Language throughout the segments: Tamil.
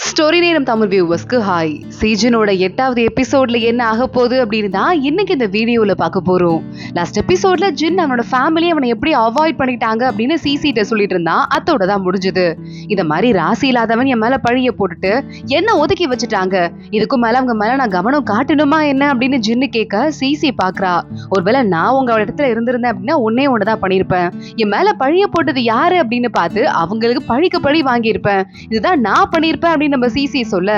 ஸ்டோரி நேரம் தமிழ் வியூவர்ஸ்க்கு ஹாய். சீசனோட 8வது எபிசோட்ல என்ன ஆக போகுது அப்படின்னு தான் இன்னைக்கு இந்த வீடியோல பார்க்க போறோம். லாஸ்ட் எபிசோட்ல ஜின் அவனோட ஃபேமிலி அவனை எப்படி அவாய்ட் பண்ணிட்டாங்க அப்படின்னு சிசிட்ட சொல்லிட்டு இருந்தான். அதோட தான் முடிஞ்சது. இத மாதிரி ராசி இல்லாதவன் என் மேல பழிய போட்டுட்டு என்ன ஒதுக்கி வச்சுட்டாங்க, இதுக்கு மேல அவங்க மேல நான் கவனம் காட்டணுமா என்ன அப்படின்னு ஜின்னு கேட்க சிசி பாக்குறா. ஒருவேளை நான் உங்க இடத்துல இருந்திருந்தேன் அப்படின்னா ஒன்னேதான் பண்ணிருப்பேன். என் மேல பழிய போட்டது யாரு அப்படின்னு பார்த்து அவங்களுக்கு பழிக்கு பழி வாங்கியிருப்பேன். இதுதான் நான் பண்ணிருப்பேன் அப்படின்னு நம்ம சிசி சொல்ல,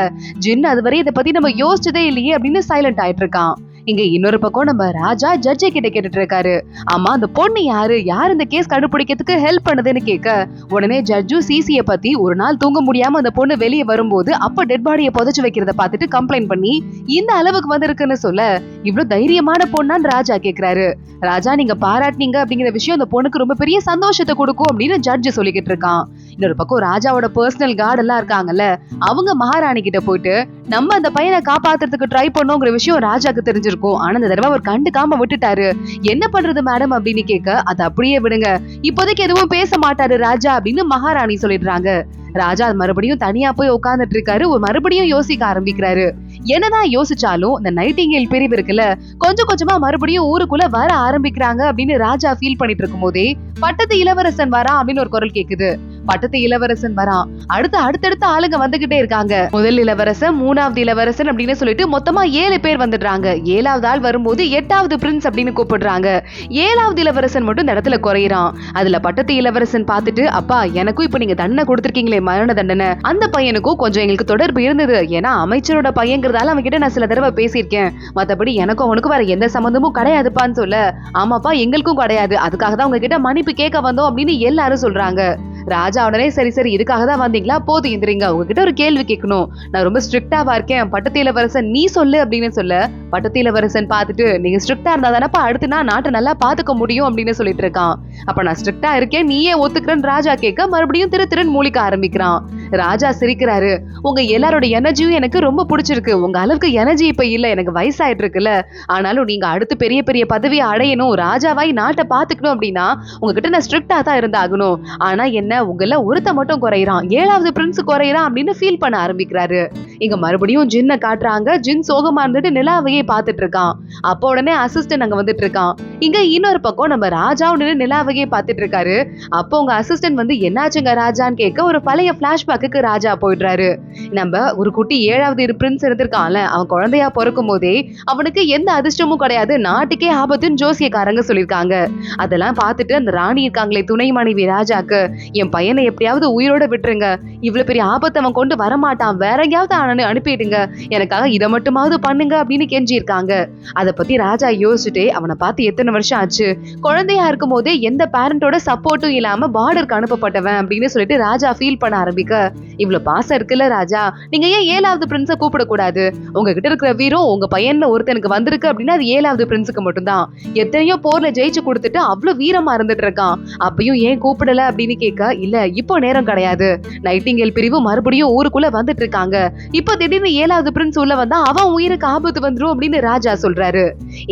ஜின் அதுவரை இதை பத்தி நம்ம யோசிச்சதே இல்லையே அப்படின்னு சைலண்ட் ஆயிட்டு இருக்கான். இங்க இன்னொரு பக்கம் நம்ம ராஜா ஜட்ஜை கிட்ட கேட்டுட்டு இருக்காரு. ஆமா, அந்த பொண்ணு யாரு இந்த கேஸ் கண்டுபிடிக்கிறதுக்கு ஹெல்ப் பண்ணுதுன்னு கேட்க, உடனே ஜட்ஜும் சிசிய பத்தி ஒரு நாள் தூங்க முடியாம அந்த பொண்ணு வெளியே வரும்போது அப்ப டெட் பாடியை புதைச்சு வைக்கிறத பார்த்துட்டு கம்ப்ளைண்ட் பண்ணி இந்த அளவுக்கு வந்திருக்குன்னு சொல்ல, இவ்வளவு தைரியமான பொண்ணான்னு ராஜா கேக்குறாரு. ராஜா, நீங்க பாராட்டினீங்க அப்படிங்கிற விஷயம் அந்த பொண்ணுக்கு ரொம்ப பெரிய சந்தோஷத்தை கொடுக்கும் அப்படின்னு ஜட்ஜ் சொல்லிக்கிட்டு இருக்கான். இன்னொரு பக்கம் ராஜாவோட பர்சனல் கார்டு எல்லாம் இருக்காங்கல்ல, அவங்க மகாராணி கிட்ட போயிட்டு நம்ம அந்த பையனை காப்பாத்துறதுக்கு ட்ரை பண்ணோங்கிற விஷயம் ராஜாக்கு தெரிஞ்சிருக்கும். ஆனா இந்த தடவை அவர் கண்டுக்காம விட்டுட்டாரு. என்ன பண்றது மேடம் அப்படின்னு கேட்க, அதை அப்படியே விடுங்க, இப்போதைக்கு எதுவும் பேச மாட்டாரு ராஜா அப்படின்னு மகாராணி சொல்லிடுறாங்க. ராஜா மறுபடியும் தனியா போய் உட்கார்ந்துட்டு இருக்காரு. மறுபடியும் யோசிக்க ஆரம்பிக்கிறாரு. என்னதான் யோசிச்சாலும் இந்த நைட்டிங்கேல் பிரிவு இருக்குல்ல, கொஞ்சம் கொஞ்சமா மறுபடியும் ஊருக்குள்ள வர ஆரம்பிக்கிறாங்க அப்படின்னு ராஜா ஃபீல் பண்ணிட்டு இருக்கும் போதே பட்டத்து இளவரசன் வரா அப்படின்னு ஒரு குரல் கேக்குது. பட்டத்து இளவரசன் வரான். அடுத்தடுத்த ஆளுங்க வந்துகிட்டே இருக்காங்க. முதல் இளவரசன், 3வது இளவரசன் அப்படின்னு சொல்லிட்டு மொத்தமா 7 பேர் வந்துடுறாங்க. 7வது ஆள் வரும்போது 8வது பிரின்ஸ் அப்படின்னு கூப்பிடுறாங்க. 7வது இளவரசன் மட்டும் இந்த இடத்துல குறையிறான். அதுல பட்டத்து இளவரசன் பார்த்துட்டு, அப்பா எனக்கும் இப்ப நீங்க தண்டனை கொடுத்திருக்கீங்களே மரண தண்டனை, அந்த பையனுக்கும் கொஞ்சம் எங்களுக்கு தொடர்பு இருந்தது. ஏன்னா அமைச்சரோட பையங்கிறதால அவன் கிட்ட நான் சில தடவை பேசியிருக்கேன். மத்தபடி எனக்கும் அவனுக்கும் வேற எந்த சம்பந்தமும் கிடையாதுப்பான்னு சொல்ல, ஆமாப்பா எங்களுக்கும் கிடையாது, அதுக்காக தான் உங்ககிட்ட மன்னிப்பு கேட்க வந்தோம் அப்படின்னு எல்லாரும் சொல்றாங்க. ராஜா உடனே சரி இதுக்காக தான் வந்தீங்களா, போதும் எந்திரிங்க, உங்ககிட்ட ஒரு கேள்வி கேட்கணும், நான் ரொம்ப ஸ்ட்ரிக்டாவா இருக்கேன், பட்டத்து இளவரசன் நீ சொல்லு அப்படின்னு சொல்ல, பட்டத்து இளவரசன் பார்த்துட்டு, நீங்க ஸ்ட்ரிக்டா இருந்தா தானப்பா அடுத்து நான் நாட்டை நல்லா பாத்துக்க முடியும் அப்படின்னு சொல்லிட்டு இருக்கான். அப்ப நான் ஸ்ட்ரிக்டா இருக்கேன், நீயே ஒத்துக்கிறேன்னு ராஜா கேட்க மறுபடியும் திரு மூலிக்க ஆரம்பிக்கிறான். ராஜா சிரிக்கிறாரு. உங்க எல்லாரோட எனர்ஜியும் எனக்கு ரொம்ப பிடிச்சிருக்கு. உங்க அளவுக்கு எனர்ஜி இப்ப இல்ல, எனக்கு வயசாயிட்டு இருக்குல்ல, ஆனாலும் நீங்க அடுத்து பெரிய பெரிய பதவியை அடையணும், ராஜாவாய் நாட்டை பாத்துக்கணும் அப்படின்னா உங்ககிட்ட நான் ஸ்ட்ரிக்டா தான் இருந்தாகணும். ஆனா என்ன, உங்கள ஒருத்த மட்டும் குறையிறான், 7வது பிரின்ஸ் குறையிறான் அப்படின்னு ஃபீல் பண்ண ஆரம்பிக்கிறாரு. இங்க மறுபடியும் ஜின்னை காட்டுறாங்க. ஜின் சோகமா இருந்துட்டு நிலாவையே பாத்துட்டு இருக்கான். அப்போ உடனே அசிஸ்டன்ட் அங்க வந்துட்டு இருக்கான். இங்க இன்னொரு பக்கம் நம்ம ராஜாவும் நின்று நிலாவையே பாத்துட்டு இருக்காரு. அப்போ உங்க அசிஸ்டன்ட் வந்து என்னாச்சுங்க ராஜான்னு கேட்க, ஒரு பழைய பிளாஷ்பேக்கு ராஜா போயிடுறாரு. நம்ம ஒரு குட்டி 7வது பிரின்ஸ் இருந்திருக்கான்ல, அவன் குழந்தையா பிறக்கும் போதே அவனுக்கு எந்த அதிர்ஷ்டமும் கிடையாது, நாட்டுக்கே ஆபத்துன்னு ஜோசியக்காரங்க சொல்லியிருக்காங்க. அதெல்லாம் பார்த்துட்டு அந்த ராணி இருக்காங்களே துணை மனைவி ராஜாக்கு, என் பையனை எப்படியாவது உயிரோட விட்டுருங்க, இவ்வளவு பெரிய ஆபத்தை அவன் கொண்டு வரமாட்டான், வேற எங்கேயாவது அனுப்பிடுங்க, எனக்காக இதை மட்டுமாவது பண்ணுங்க அப்படின்னு கெஞ்சி இருக்காங்க. அதை பத்தி ராஜா யோசிச்சுட்டே, அவனை பார்த்து எத்தனை வருஷம் ஆச்சு, குழந்தையா இருக்கும் போதே எந்த பேரண்டோட சப்போர்ட்டும் இல்லாம பார்டருக்கு அனுப்பப்பட்டவன் அப்படின்னு சொல்லிட்டு ராஜா ஃபீல் பண்ண ஆரம்பிக்க, இவ்வளவு பாசம் இருக்குல்ல ராஜா, நீங்க ஏன் 7வது பிரின்ஸ கூப்பிடக்கூடாது, உங்ககிட்ட இருக்கிற வீரம் உங்க பையன்ல ஒருத்தனுக்கு வந்திருக்கு அப்படின்னா அது 7வது பிரின்ஸுக்கு மட்டும்தான், எத்தனையோ போர்ல ஜெயிச்சு கொடுத்துட்டு அவ்வளவு வீரமா இருந்துட்டு இருக்கான், அப்பயும் ஏன் கூப்பிடல அப்படின்னு கேட்க, இல்ல இப்போ நேரம் கிடையாது, நைட்டிங்கேல் பிரிவு மறுபடியும் ஊருக்குள்ள வந்துட்டு இருக்காங்க, இப்ப திடீர்னு 7வது பிரின்ஸ் உள்ள வந்தா அவன் உயிருக்கு ஆபத்து வந்துரும் அப்படின்னு ராஜா சொல்றாரு.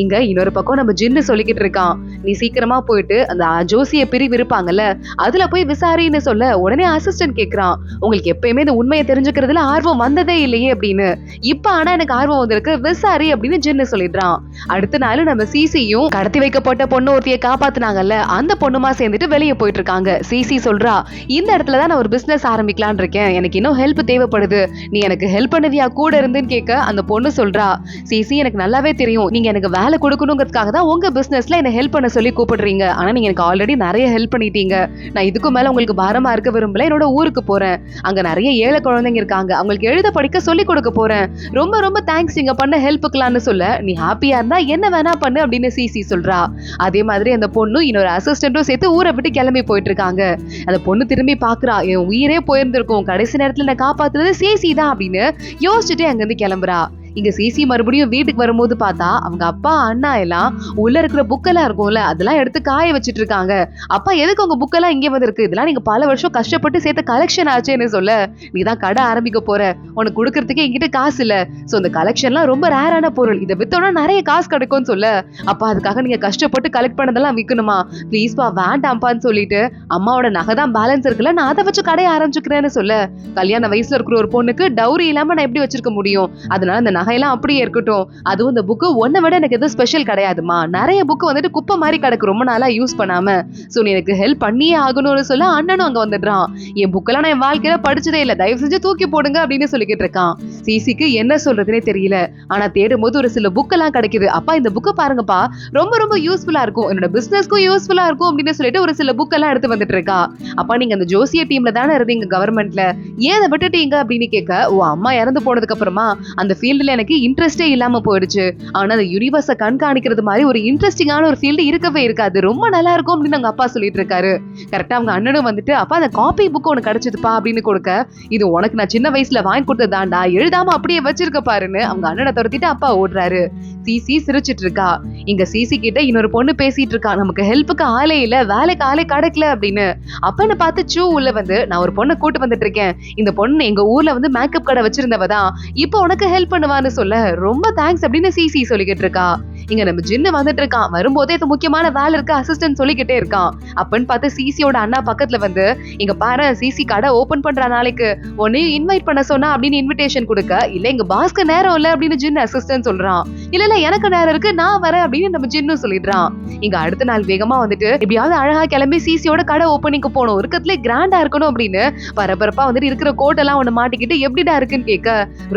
இங்க இன்னொரு பக்கம் நம்ம ஜின்னு சொல்லிக்கிட்டு இருக்கான், நீ சீக்கிரமா போயிட்டு அந்த ஜோசிய பிரிவு இருப்பாங்கல்ல அதுல போய் விசாரின்னு சொல்ல, உடனே அசிஸ்டன்ட் கேக்குறான், உங்களுக்கு எப்பயுமே இந்த உண்மையை தெரிஞ்சுக்கிறதுல ஆர்வம் வந்ததே இல்லையே அப்படின்னு, இப்ப ஆனா எனக்கு ஆர்வம் வந்திருக்கு, விசாரி அப்படின்னு ஜின்னு சொல்லிடுறான். அடுத்த நாள் நம்ம சிசியும் கடத்தி வைக்கப்பட்ட பொண்ணு ஒருத்தியை காப்பாத்துனாங்கல்ல, அந்த பொண்ணுமா சேர்ந்துட்டு வெளியே போயிட்டு இருக்காங்க. சிசி சொல்றா, இந்த இடத்துலதான் நான் ஒரு பிசினஸ் ஆரம்பிக்கலான் இருக்கேன், எனக்கு இன்னும் ஹெல்ப் தேவைப்படுது, நீ எனக்கு ஹெல்ப் பண்ணுவியா கூட இருந்துன்னு கேட்க, அந்த பொண்ணு சொல்றா, சிசி எனக்கு நல்லாவே தெரியும், நீங்க எனக்கு வேலை கொடுக்கணுங்கிறதுக்காக தான் உங்க பிசினஸ்ல என்ன ஹெல்ப் பண்ண சொல்லி கூப்பிடுறீங்க, ஆனா நீங்க எனக்கு ஆல்ரெடி நிறைய ஹெல்ப் பண்ணிட்டீங்க, நான் இதுக்கு மேல உங்களுக்கு பாரமா இருக்க விரும்பல, என்னோட ஊருக்கு போறேன், அங்க நிறைய ஏழை குழந்தைங்க இருக்காங்க, அவங்களுக்கு எழுத படிக்க சொல்லி கொடுக்க போறேன், ரொம்ப தேங்க்ஸ் நீங்க பண்ண ஹெல்ப்புக்கலான்னு சொல்ல, நீ ஹாப்பியா இருந்தா என்ன வேணா பண்ணு அப்படின்னு சிசி சொல்றா. அதே மாதிரி அந்த பொண்ணு இன்னொரு அசிஸ்டன்ட்டும் சேர்த்து ஊரை விட்டு கிளம்பி போயிட்டு இருக்காங்க. அந்த பொண்ணு திரும்பி பாக்குறா, என் உயிரே போயிருந்திருக்கும், கடைசி நேரத்துல நான் காப்பாத்துறது சிசி தான் அப்படின்னு யோசிச்சுட்டு அங்கிருந்து கிளம்புறா. இங்க சிசி மறுபடியும் வீட்டுக்கு வரும்போது பார்த்தா அவங்க அப்பா அண்ணா எல்லாம் உள்ள இருக்கிற புக்கெல்லாம் இருக்கும்ல அதெல்லாம் எடுத்து காய வச்சிட்டு இருக்காங்க. அப்பா எதுக்கு உங்க புக்கெல்லாம் இங்கே வந்திருக்கு, இதெல்லாம் நீங்க பல வருஷம் கஷ்டப்பட்டு சேர்த்த கலெக்ஷன் ஆச்சுன்னு சொல்ல, நீதான் கடை ஆரம்பிக்க போற, உனக்கு கொடுக்கறதுக்கு என்கிட்ட காசு இல்ல, சோ இந்த கலெக்ஷன்லாம் ரொம்ப ரேரான பொருள், இதை வித்தோம்னா நிறைய காசு கிடைக்கும்னு சொல்ல, அப்பா அதுக்காக நீங்க கஷ்டப்பட்டு கலெக்ட் பண்ணதெல்லாம் விற்கணுமா, ப்ளீஸ்பா வேண்டாம்ப்பான்னு சொல்லிட்டு அம்மாவோட நகை தான் பேலன்ஸ் இருக்குல்ல, நான் அதை வச்சு கடையை ஆரம்பிச்சுக்கிறேன்னு சொல்ல, கல்யாண வயசுல இருக்கிற ஒரு பொண்ணுக்கு டவுரி இல்லாம நான் எப்படி வச்சிருக்க முடியும், அதனால இந்த நகையெல்லாம் அப்படியே இருக்கட்டும், அதுவும் இந்த புக்கு ஒன்ன விட எனக்கு எதுவும் ஸ்பெஷல் கிடையாதுமா, நிறைய புக்கு வந்துட்டு குப்பை மாதிரி கிடக்கு ரொம்ப நாளா யூஸ் பண்ணாம, சோ நீ எனக்கு ஹெல்ப் பண்ணியே ஆகணும்னு சொல்ல அண்ணனும் அங்க வந்துடுறான். என் புக்கெல்லாம் நான் என் வாழ்க்கையில படிச்சதே இல்ல, தயவு செஞ்சு தூக்கி போடுங்க அப்படின்னு சொல்லிக்கிட்டு இருக்கான். சிசிக்கு என்ன சொல்றதுனே தெரியல. ஆனா தேடும் போது ஒரு சில புக் எல்லாம் கிடைக்குது. அப்பா இந்த புக்கை பாருங்கப்பா, ரொம்ப ரொம்ப யூஸ்ஃபுல்லா இருக்கும், என்னோட பிசினஸ்க்கும் யூஸ்ஃபுல்லா இருக்கும் அப்படின்னு சொல்லிட்டு ஒரு சில புக் எல்லாம் எடுத்து வந்துட்டு இருக்கா. அப்பா நீங்க அந்த ஜோசிய டீம்ல தானே இருந்தீங்க கவர்மெண்ட்ல, ஏன் அதை விட்டுட்டீங்க அப்படின்னு கேட்க, ஓ அம்மா இறந்து போனதுக்கு அப்புறமா அந்த ஃபீல்டுல எனக்கு இன்ட்ரெஸ்டே இல்லாம போயிடுச்சு, ஆனா அந்த யூனிவர்ஸை கண்காணிக்கிறது மாதிரி ஒரு இன்ட்ரெஸ்டிங்கான ஒரு ஃபீல்டு இருக்கவே இருக்காது, ரொம்ப நல்லா இருக்கும் அப்படின்னு அவங்க அப்பா சொல்லிட்டு இருக்காரு. கரெக்டா அவங்க அண்ணனும் வந்துட்டு, அப்பா அந்த காப்பி புக் உனக்கு கிடைச்சதுப்பா அப்படின்னு கொடுக்க, இது உனக்கு நான் சின்ன வயசுல வாங்கி கொடுத்ததாண்டா, எழுதாம அப்படியே வச்சிருக்க பாருன்னு அவங்க அண்ணனை துரத்திட்டு அப்பா ஓடுறாரு. சிசி சிரிச்சிட்டு இருக்கா. இங்க சிசி கிட்ட இன்னொரு பொண்ணு பேசிட்டு இருக்கா, நமக்கு ஹெல்ப்புக்கு ஆளே இல்ல, வேலைக்கு ஆளே கிடைக்கல அப்படின்னு. அப்பன்னு பார்த்து சூ உள்ள வந்து, நான் ஒரு பொண்ணை கூட்டு வந்துட்டு இருக்கேன், இந்த பொண்ணு எங்க ஊர்ல வந்து மேக்கப் கடை வச்சிருந்தவதான், இப்போ உனக்கு ஹெல்ப் பண்ணுவான்னு சொல்ல, ரொம்ப தேங்க்ஸ் அப்படின்னு சிசி சொல்லிக்கிட்டு இருக்கா. இங்க நம்ம ஜின்னு வந்துட்டு இருக்கான். வரும்போதே இது முக்கியமான வேலை இருக்கு அசிஸ்டன்ட் சொல்லிக்கிட்டே இருக்கான். அப்பன்னு பார்த்து சிசியோட அண்ணா பக்கத்துல வந்து, இங்க பாரு சிசி கடை ஓபன் பண்ற நாளைக்கு உன்னையும் இன்வைட் பண்ண சொன்னா அப்படின்னு இன்விடேஷன் கொடுக்க, இல்ல எங்க பாஸ்க்கு நேரம் இல்ல அப்படின்னு ஜின்னு அசிஸ்டன்ட் சொல்றான். இல்ல எனக்கு நேரம் இருக்கு நான் வரேன் அப்படின்னு நம்ம ஜின்னு சொல்லிடுறான். இங்க அடுத்த நாள் வேகமா வந்துட்டு எப்படியாவது அழகா கிளம்பி சிசியோட கடை ஓப்பனிங்க்கு போகணும், இருக்கத்துல கிராண்டா இருக்கணும் அப்படின்னு பரபரப்பா வந்துட்டு இருக்கிற கோட் எல்லாம் ஒண்ணு மாட்டிக்கிட்டு எப்படிடா இருக்குன்னு கேட்க,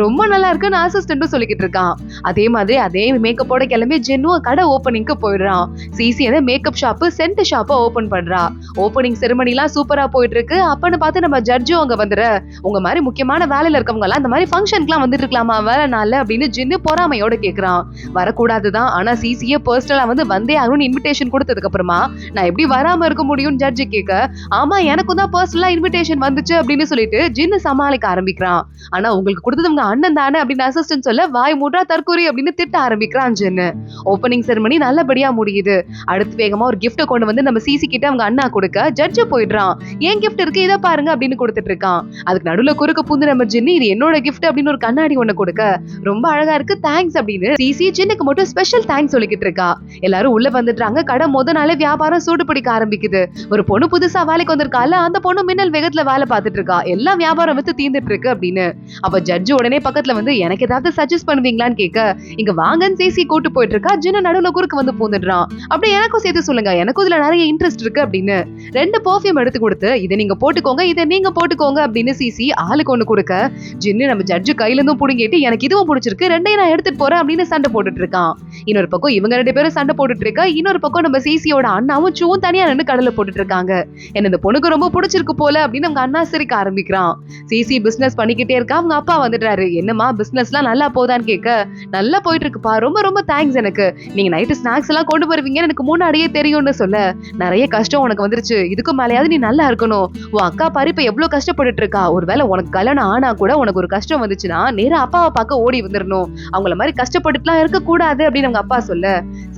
ரொம்ப நல்லா இருக்குன்னு அசிஸ்டன்ட்டும் சொல்லிக்கிட்டு இருக்கான். அதே மாதிரி அதே மேக்கப்போட கிளம்பி ஜென்னும் கடை ஓப்பனிங்க்கு போயிடுறான். சிசி அந்த மேக்கப் ஷாப்பு சென்ட் ஷாப்பை ஓபன் பண்றா. ஓப்பனிங் செரிமனி எல்லாம் சூப்பரா போயிட்டு இருக்கு. அப்பன்னு பார்த்து நம்ம ஜட்ஜும் அங்க வந்துற, உங்க மாதிரி முக்கியமான வேலையில இருக்கவங்க எல்லாம் இந்த மாதிரி ஃபங்க்ஷனுக்குலாம் வந்துட்டு இருக்கலாமா வேலை நாள்ல அப்படின்னு ஜின்னு பொறாமையோட கேக்குறான். வரக்கூடாதுதான், ஆனா சிசியே பர்சனலா வந்து வந்தே ஆகணும்னு இன்விடேஷன் கொடுத்ததுக்கு அப்புறமா நான் எப்படி வராம இருக்க முடியும் ஜட்ஜு கேட்க, ஆமா எனக்கும் தான் பர்சனலா இன்விடேஷன் வந்துச்சு அப்படின்னு சொல்லிட்டு ஜின்னு சமாளிக்க ஆரம்பிக்கிறான். ஆனா உங்களுக்கு கொடுத்தது உங்க அண்ணன் தானே அப்படின்னு அசிஸ்டன்ட் சொல்ல, வாய் மூடா தற்கொலை அப்படின்னு திட்ட ஆரம்பிக்கிறான் ஜின்னு. ஓப்பனிங் செரிமனி நல்லபடியா முடியுது. அடுத்து வேகமா ஒரு கிஃப்ட் கொண்டு வந்து நம்ம சிசி கிட்ட அவங்க அண்ணா கொடுக்க, ஜட்ஜு போயிடுறான். ஏன் கிஃப்ட் இருக்கு இதை பாருங்க அப்படின்னு கொடுத்துட்டு இருக்கான். அதுக்கு நடுவுல குறுக்க பூந்து நம்ம ஜின்னு, இது என்னோட கிஃப்ட் அப்படின்னு ஒரு கண்ணாடி ஒண்ணு கொடுக்க, ரொம்ப அழகா இருக்கு தேங்க்ஸ் அப்படின்னு சிசி ஜின்னுக்கு மட்டும் ஸ்பெஷல் தேங்க்ஸ் சொல்லிக்கிட்டு இருக்கா. எல்லாரும் உள்ள வந்துட்டாங்க. கடை முத நாளே வியாபாரம் சூடு பிடிக்க ஆரம்பிக்குது. ஒரு பொண்ணு புதுசா வேலைக்கு வந்திருக்கால, அந்த பொண்ணு மின்னல் வேகத்துல வேலை பார்த்துட்டு இருக்கா, எல்லாம் வியாபாரம் வித்து தீர்ந்துட்டு இருக்கு அப்படின்னு. அப்ப ஜட்ஜு உடனே பக்கத்துல வந்து, எனக்கு ஏதாவது சஜஸ்ட் பண்ணுவீங்களான்னு கேட்க, இங்க வாங்கன்னு சிசி கூட்டு போயிட்டு இருக்கா. ஜின்னு நடுவுல குறுக்கு வந்து பூந்துடுறான். அப்படியே எனக்கும் சேர்த்து சொல்லுங்க, எனக்கும் இதுல நிறைய இன்ட்ரெஸ்ட் இருக்கு அப்படின்னு 2 பெர்ஃப்யூம் எடுத்து கொடுத்து, இதை நீங்க போட்டுக்கோங்க இதை நீங்க போட்டுக்கோங்க அப்படின்னு சிசி ஆளுக்கு ஒண்ணு கொடுக்க, ஜின்னு நம்ம ஜட்ஜு கையில இருந்தும் புடுங்கிட்டு, எனக்கு இதுவும் பிடிச்சிருக்கு ரெண்டையும் நான் எடுத்துட்டு போறேன் அப்படின்னு சண்டை போட்டுட்டு இருக்கான். இன்னொரு பக்கம் இவங்க 2 பேரும் சண்டை போட்டுட்டு இருக்கா. இன்னொரு பக்கம் நம்ம சிசியோட அண்ணாவும் சூவும் தனியா நின்று கடலை போட்டுட்டு இருக்காங்க. என்ன இந்த பொண்ணுக்கு ரொம்ப பிடிச்சிருக்கு போல அப்படின்னு அவங்க அண்ணா சிரிக்க ஆரம்பிக்கிறான். சிசி பிசினஸ் பண்ணிக்கிட்டே இருக்கா. அவங்க அப்பா வந்துட்டாரு. என்னமா பிசினஸ் எல்லாம் நல்லா போதான்னு கேட்க, நல்லா போயிட்டு இருக்குப்பா, ரொம்ப ரொம்ப தேங்க்ஸ், எனக்கு நீங்க நைட்டு ஸ்நாக்ஸ் எல்லாம் கொண்டு வருவீங்கன்னு எனக்கு முன்னாடியே தெரியும்னு சொல்ல, நிறைய கஷ்டம் உனக்கு வந்துருச்சு, இதுக்கு மேலேயாவது நீ நல்லா இருக்கணும், உன் அக்கா பாரு இப்ப எவ்வளவு கஷ்டப்பட்டுட்டு இருக்கா, ஒருவேளை உனக்கு கல்யாணம் ஆனா கூட உனக்கு ஒரு கஷ்டம் வந்துச்சுன்னா நேரா அப்பாவை பார்க்க ஓடி வந்துடணும், அவங்கள மாதிரி கஷ்டப்பட்டுலாம் இருக்க கூடாது அப்படின்னு அவங்க அப்பா சொல்ல,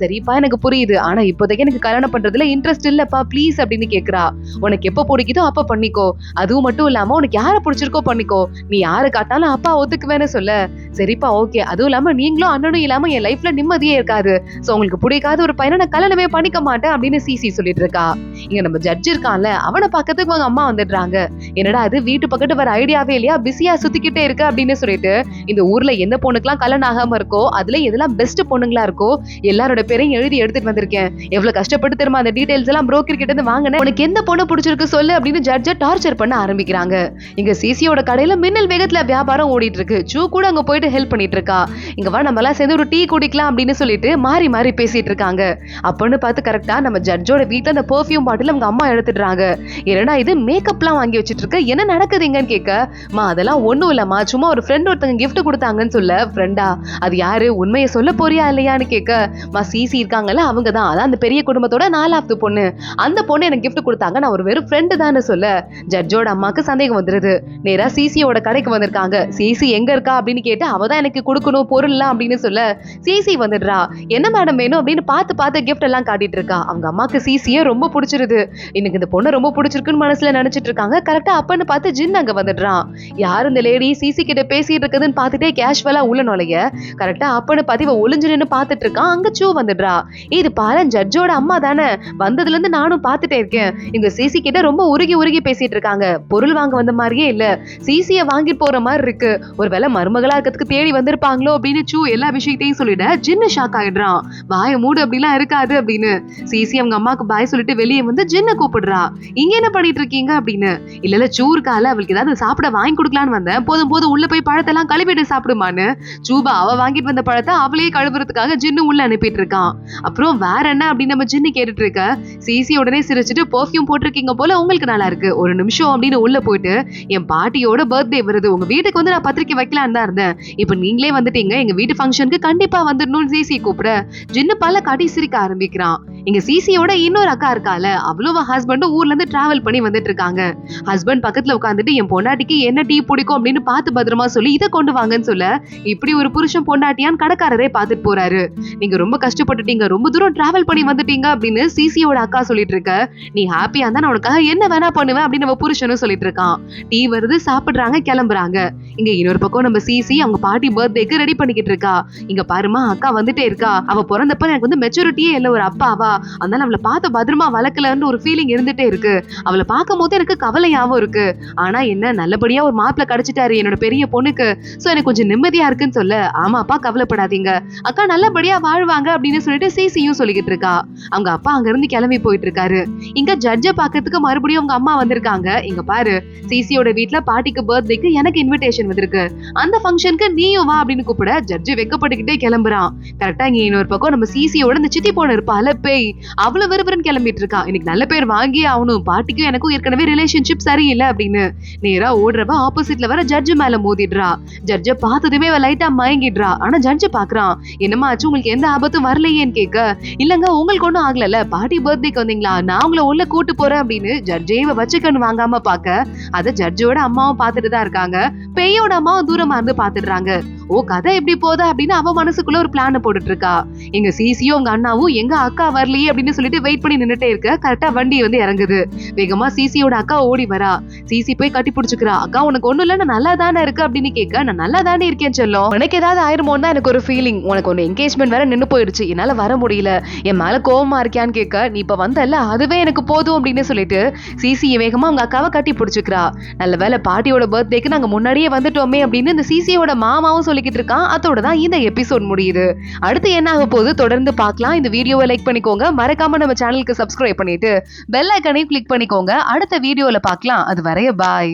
சரிப்பா எனக்கு புரியுது, ஆனா இப்போதைக்கு எனக்கு கல்யாணம் பண்றதுல இன்ட்ரெஸ்ட் இல்லப்பா ப்ளீஸ் அப்படின்னு கேக்குறா. உனக்கு எப்ப பிடிக்குதோ அப்ப பண்ணிக்கோ, அதுவும் மட்டும் இல்லாம உனக்கு யார பிடிச்சிருக்கோ பண்ணிக்கோ, நீ யாரு காட்டாலும் அப்பா ஒத்துக்குவேன்னு சொல்ல, சரிப்பா ஓகே, அதுவும் இல்லாம நீங்களும் அண்ணனும் இல்லாம என் லைஃப்ல நிம்மதியே இருக்காது, சோ உங்களுக்கு பிடிக்காத ஒரு பையனை நான் கல்யாணமே பண்ணிக்க மாட்டேன் அப்படின்னு சிசி சொல்லிட்டு இருக்கா. இங்க நம்ம ஜட்ஜ் இருக்கான்ல, அவனை பக்கத்துக்கு அவங்க அம்மா வந்துடுறாங்க. என்னடா அது வீட்டு பக்கத்து வர ஐடியாவே இல்லையா, பிஸியா சுத்திக்கிட்டே இருக்கு அப்படின்னு சொல்லிட்டு, இந்த ஊர்ல எந்த பொண்ணுக்குலாம் கல்யாணம் ஆகாம இருக்கோ அதுல எதெல்லாம் பெஸ்ட் பொண்ணுங்களா இருக்கோ எல்லாரோட பேரையும் எழுதி எடுத்துட்டு வந்திருக்கேன், எவ்வளவு கஷ்டப்பட்டு தெரியுமா அந்த டீடைல்ஸ் எல்லாம் புரோக்கர் கிட்ட இருந்து வாங்கினேன், உனக்கு எந்த பொண்ணு பிடிச்சிருக்கு சொல்லு அப்படின்னு ஜட்ஜ டார்ச்சர் பண்ண ஆரம்பிக்கிறாங்க. இங்க சிசியோட கடையில மின்னல் வேகத்துல வியாபாரம் ஓடிட்டு இருக்கு. சூ கூட அங்க போயிட்டு ஹெல்ப் பண்ணிட்டு இருக்கா. இங்க வா நம்ம எல்லாம் சேர்ந்து ஒரு டீ குடிக்கலாம் அப்படின்னு சொல்லிட்டு மாறி மாறி பேசிட்டு இருக்காங்க. அப்பன்னு பார்த்து கரெக்டா நம்ம ஜட்ஜோட வீட்டுல அந்த பெர்ஃப்யூம் பாட்டில் அவங்க அம்மா எடுத்துடுறாங்க. ஏன்னா இது மேக்கப்லாம் வாங்கி வச்சிட்டு இருக்க, என்ன நடக்குதுங்கன்னு கேட்க, மா அதெல்லாம் ஒண்ணும் இல்லம்மா, சும்மா ஒரு ஃப்ரெண்ட் ஒருத்தங்க கிஃப்ட் கொடுத்தாங்கன்னு சொல்ல, ஃப்ரெண்டா அது யாரு உண்மையை சொல்ல போறியா இல்லையா யாருன்னு கேட்க சிசி இருக்காங்கல்ல அவங்க தான், அதான் அந்த பெரிய குடும்பத்தோட 4வது பொண்ணு. அந்த பொண்ணு எனக்கு gift கொடுத்தாங்க, நான் ஒரு வெறும் ஃப்ரெண்டு தான் சொல்ல ஜட்ஜோட அம்மாக்கு சந்தேகம் வந்துருது. நேரா சிசியோட கடைக்கு வந்திருக்காங்க. சிசி எங்க இருக்கா அப்படின்னு கேட்டு அவதான் எனக்கு கொடுக்கணும் பொருள்லாம் அப்படின்னு சொல்ல சிசி வந்துடுறா. என்ன மேடம் வேணும் அப்படின்னு பார்த்து கிஃப்ட் எல்லாம் காட்டிட்டு இருக்கா. அவங்க அம்மாக்கு சிசியே ரொம்ப பிடிச்சிருது. எனக்கு இந்த பொண்ணு ரொம்ப பிடிச்சிருக்குன்னு மனசுல நினைச்சிட்டு இருக்காங்க. கரெக்டா அப்பன்னு பார்த்து ஜின் அங்க வந்துடுறான். யாரு இந்த லேடி சிசி கிட்ட பேசிட்டு இருக்குதுன்னு பார்த்துட்டே கேஷுவலா உள்ள நுழைய கரெக்டா அப்பன்னு பார்த்து இவ ஒளிஞ்சு நின்னு பார்த்துட்டு இருக்கான். அங்க சூ வந்துடுறா. இது பாரு ஜட்ஜோட அம்மா தானே, வந்ததுல இருந்து நானும் பார்த்துட்டே இருக்கேன். இங்க சிசி கிட்ட ரொம்ப உருகி பேசிட்டு இருக்காங்க. பொருள் வாங்க வந்த மாதிரியே இல்ல, சிசிய வாங்கி போற மாதிரி இருக்கு. ஒருவேளை மருமகளா இருக்கிறதுக்கு தேடி வந்திருப்பாங்களோ அப்படின்னு சூ எல்லா விஷயத்தையும் சொல்லிட ஜின்னு ஷாக் ஆயிடுறான். வாய மூடு அப்படிலாம் இருக்காது அப்படின்னு. சிசி அவங்க அம்மாக்கு பாய் சொல்லிட்டு வெளியே வந்து ஜின்ன கூப்பிடுறா. இங்க என்ன பண்ணிட்டு இருக்கீங்க அப்படின்னு. இல்ல சூ இருக்கால, அவளுக்கு ஏதாவது சாப்பிட வாங்கி கொடுக்கலான்னு வந்தேன். போதும் உள்ள போய் பழத்தெல்லாம் கழுவிட்டு சாப்பிடுமான்னு சூபா அவ வாங்கிட்டு வந்த பழத்தை அவளையே கழுவுறதுக்காக ஜின்னு உள்ள அனுப்பிட்டு இருக்கான். அப்புறம் வேற என்ன அப்படின்னு நம்ம ஜின்னு கேட்டுட்டு இருக்க சிசி உடனே சிரிச்சுட்டு பெர்ஃப்யூம் போட்டிருக்கீங்க போல, உங்களுக்கு நல்லா இருக்கு, ஒரு நிமிஷம் அப்படின்னு உள்ள போயிட்டு என் பாட்டியோட பர்த்டே வருது, உங்க வீட்டுக்கு வந்து நான் பத்திரிக்கை வைக்கலான்னு தான் இருந்தேன், இப்ப நீங்களே வந்துட்டீங்க, எங்க வீட்டு ஃபங்க்ஷனுக்கு கண்டிப்பா வந்துடணும்னு சிசி கூப்பிட ஜின்னு பல காட்டி சிரிக்க ஆரம்பிக்கிறான். இங்க சிசியோட இன்னொரு அக்கா இருக்கால, அவளும் ஹஸ்பண்டும் ஊர்ல இருந்து டிராவல் பண்ணி வந்துட்டு இருக்காங்க. ஹஸ்பண்ட் பக்கத்துல உட்காந்துட்டு என் பொண்டாட்டிக்கு என்ன டீ பிடிக்கும் அப்படின்னு பார்த்து பத்திரமா சொல்லி இதை கொண்டு வாங்கன்னு சொல்ல இப்படி ஒரு புருஷன் பொண்டாட்டியான்னு கடைக்காரரே பார்த்துட்டு போறாரு. நீங்க ரொம்ப கஷ்டப்பட்டுட்டீங்க, ரொம்ப தூரம் டிராவல் பண்ணி வந்துட்டீங்க அப்படின்னு சிசியோட அக்கா சொல்லிட்டு இருக்க, நீ ஹாப்பியா இருந்தா நான் உனக்காக என்ன வேணா பண்ணுவேன் அப்படின்னு நம்ம புருஷனும் சொல்லிட்டு இருக்கான். டீ வருது, சாப்பிடுறாங்க, கிளம்புறாங்க. இங்க இன்னொரு பக்கம் நம்ம சிசி அவங்க பாட்டி பர்த்டேக்கு ரெடி பண்ணிக்கிட்டு இருக்கா. இங்க பாருமா அக்கா வந்துட்டே இருக்கா, அவ பிறந்தப்ப எனக்கு வந்து மெச்சூரிட்டியே இல்ல, ஒரு அப்பாவா, அதனால அவளை பார்த்து பத்திரமா வளர்க்கலன்னு ஒரு ஃபீலிங் இருந்துட்டே இருக்கு. அவளை பார்க்கும் போது எனக்கு கவலையாவும் இருக்கு. ஆனா என்ன நல்லபடியா ஒரு மாப்பிள்ள கிடைச்சிட்டாரு என்னோட பெரிய பொண்ணுக்கு, சோ எனக்கு கொஞ்சம் நிம்மதியா இருக்குன்னு சொல்ல, ஆமா அப்பா கவலைப்படாதீங்க, அக்கா நல்லபடியா வாழ்வாங்க அப்படின்னு சொல்லிட்டு சிசியும் சொல்லிக்கிட்டு இருக்கா. அவங்க அப்பா அங்க இருந்து கிளம்பி போயிட்டு இருக்காரு. இங்க ஜட்ஜ பாக்கிறதுக்கு மறுபடியும் அவங்க அம்மா வந்திருக்காங்க. இங்க பாரு சிசியோட வீட்ல பாட்டிக்கு பர்த்டேக்கு எனக்கு இன்விடேஷன் வந்திருக்கு, அந்த ஃபங்க்ஷனுக்கு நீயும் வா அப்படின்னு கூப்பிட ஜட்ஜ் வெக்கப்பட்டுக்கிட்டே கிளம்புறான். கரெக்டா இங்க இன்னொரு பக்கம் நம்ம சிசியோட இந்த சித்தி பொண்ணு இருப்பால பேய், அவ்வளவு விறுவிறுன்னு கிளம்பிட்டு இருக்கா. எனக்கு நல்ல பேர் வாங்கியே ஆகணும், பாட்டிக்கும் எனக்கும் ஏற்கனவே ரிலேஷன்ஷிப் சரியில்லை அப்படின்னு நேரா ஓடுறவ ஆப்போசிட்ல வர ஜட்ஜ் மேல மோதிடுறா. ஜட்ஜ பார்த்ததுமே லைட்டா மயங்கிடுறா. ஆனா ஜட்ஜ் பாக்குறான். என்னமா ஆச்சு, உங்களுக்கு எந்த ஆபத்தும் வரலையேன்னு கேட்க, இல்லங்க உங்களுக்கு ஒண்ணும் ஆகல, பாட்டி பர்த்டேக்கு வந்தீங்களா, நான் உங்களை உள்ள கூட்டு போறேன் அப்படின்னு ஜட்ஜே வச்சுக்கன்னு வாங்காம பாக்க அத ஜட்ஜோட அம்மாவும் பாத்துட்டு தான் இருக்காங்க. பேயோட அம்மாவும் தூரமா இருந்து பாத்துடுறாங்க. ஓ கதை எப்படி போதா அப்படின்னு அவ மனசுக்குள்ள ஒரு பிளான் போட்டுட்டு இருக்கா. எங்க சிசியும் உங்க அண்ணாவும் எங்க அக்கா வரலையே அப்படின்னு சொல்லிட்டு வெயிட் பண்ணி நின்னுட்டே இருக்க. கரெக்டா வண்டி வந்து இறங்குது. வேகமா சிசியோட அக்கா ஓடி வரா. சிசி போய் கட்டி பிடிச்சுக்கிறா. அக்கா உனக்கு ஒண்ணும் இல்ல, நான் நல்லா தானே இருக்கு அப்படின்னு கேட்க, நான் நல்லா தானே இருக்கேன்னு சொல்லும். உனக்கு ஏதாவது ஆயிருமோன்னு தான் எனக்கு ஒரு ஃபீலிங், உனக்கு ஒன்னு என்கேஜ்மெண்ட் வேற நின்னு போயிடுச்சு, என்னால வர முடியல, என் மேல கோவமா இருக்கியான்னு கேட்க, நீ இப்ப வந்தல்ல அதுவே எனக்கு போதும் அப்படின்னு சொல்லிட்டு சிசியை வேகமா அவங்க அக்காவை கட்டி பிடிச்சுக்கிறா. நல்ல வேலை பாட்டியோட பர்த்டேக்கு நாங்க முன்னாடியே வந்துட்டோமே அப்படின்னு இந்த சிசியோட மாமாவும் சொல்லிக்கிட்டு இருக்கான். அதோட தான் இந்த எபிசோட் முடியுது. அடுத்து என்ன ஆக போகுது தொடர்ந்து பார்க்கலாம். இந்த வீடியோவை லைக் பண்ணிக்கோங்க, மறக்காம நம்ம சேனலுக்கு சப்ஸ்கிரைப் பண்ணிட்டு பெல் ஐகானையும் கிளிக் பண்ணிக்கோங்க. அடுத்த வீடியோல பார்க்கலாம். அது வரைய பாய்.